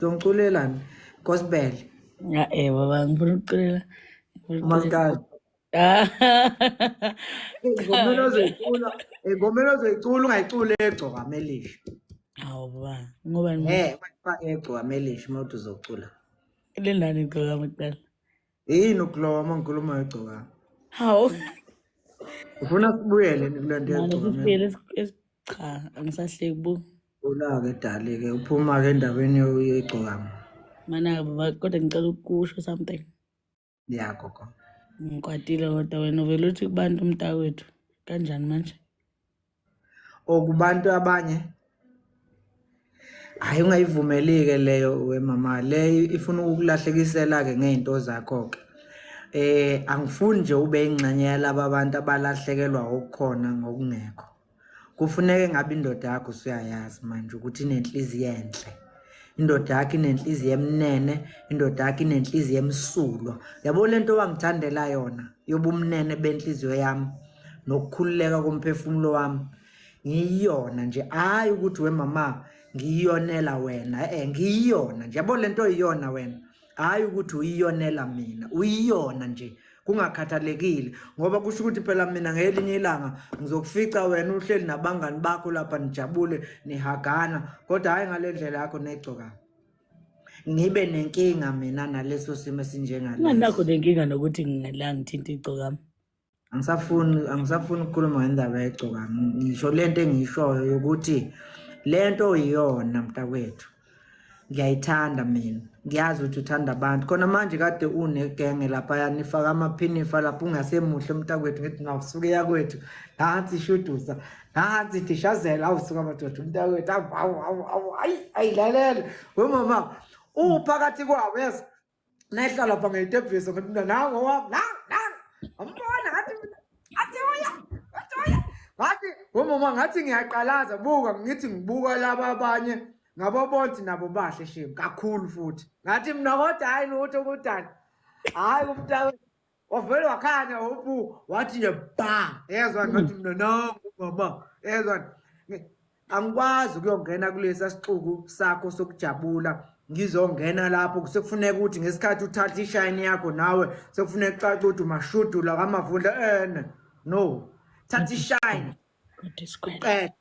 Uzongiculelani? Gospel. baba ngifuna ukucela. Umaskandi. Ingomelo ozoyicula, ingomelo ozoyicula ungayiculi egcoka melisha. Hawu baba, ngoba Ungayifaki egcoka melisha uma uthi uzocula. lendani igcoka kuqala. Yini ukulowa uma ngikhuluma ngegcoka? Hawu. Ufuna sibuyele kule nto Manje yegcoka sisibuyele melisha? cha, angisahleki bu. Ula-ke dali-ke uphuma-ke endaweni yegcoka. Mana baba kodwa ngicela ukusho something. Ya gogo. Ngikwatile kodwa wena uvela uthi kubantu umntakwethu. Kanjani manje? Kubantu abanye hayi ungayivumeli-ke leyo wemama le ifuna ukulahlekisela-ke ngey'nto zakho-ke. Angifuni nje ube ingxenye yalaba abantu abalahlekelwa okukhona ngokungekho. Kufuneke ngabe indoda yakho usuyayazi manje ukuthi inenhliziyo enhle. Indoda yakho inenhliziyo emnene, indoda yakho inenhliziyo emsulwa. Yabo lento wangithandela yona yobumnene benhliziyo yami nokukhululeka komphefumulo wami. Ngiyona nje hayi ukuthi wemama ngiyonela wena ngiyona nje yabo lento iyona wena hayi ukuthi uyiyonela mina uyiyona nje kungakhathalekile ngoba kusho ukuthi phela mina ngelinye ilanga ngizokufica wena uhleli nabangani bakho lapha nijabule nihagana kodwa hayi ngalendlela yakho negcoka ngibe nenkinga mina naleso simo esinjengaleso. Unganakho nenkinga nokuthi ngingala ngithinta igcoka. Angisafuni ukukhuluma ngendaba yegcoka. Ngisho lento engiyishoyo yokuthi lento iyona mntakwethu. Ngiyayithanda mina. Ngiyazi ukuthi uthanda abantu. Khona manje kade unegenge lapha nifaka amaphinifa lapho ungasemuhle mntakwethu ngithi ngawusuke yakwethu. Nansi ishuduza. Nansi dishazela awusuka madoda mntakwethu. Awu ayilalele. Wemama uphakathi kwabo yazi. Nehla lapha ngeyitebhisa ngathi mina nango wami. Ambona ngathi ngathi wemama ngathi ngiyaqalaza buka ngithi ngibuka laba abanye ngabo bonke nabo bahle shame kakhulu futhi ngathi mina kodwa hayi lutho kudani hayi umntana wavele wakhanya ubu wathi nje ba yezwa ngathi mina nangu mama yezwa angikwazi ukuyongena kulesa sixuku sakho sokujabula ngizongena lapho sekufuneka ukuthi ngesikhathi uthatha ishine yakho nawe sekufuneka ucace ukuthi umashudula kamavundla no thatha ishine uqede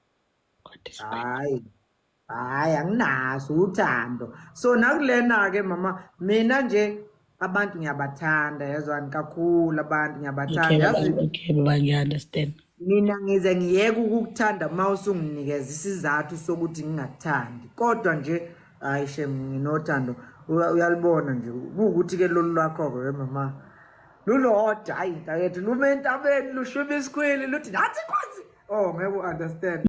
hayi anginaso uthando so nakulena-ke mama mina nje abantu ngiyabathanda yazwani kakhulu abantu ngiyabathanda yazi Okay baba ngiya-understand. mina ngize ngiyeke ukukuthanda uma usunginikeza isizathu sokuthi ngingakuthandi kodwa nje hayi shem nginothando uyalibona nje kuwukuthi-ke lolu lwakho-ke mama lulodwa hayi ntakethu lume entabeni lushube isikhwili luthi nathi kwanzi ngeke u-understand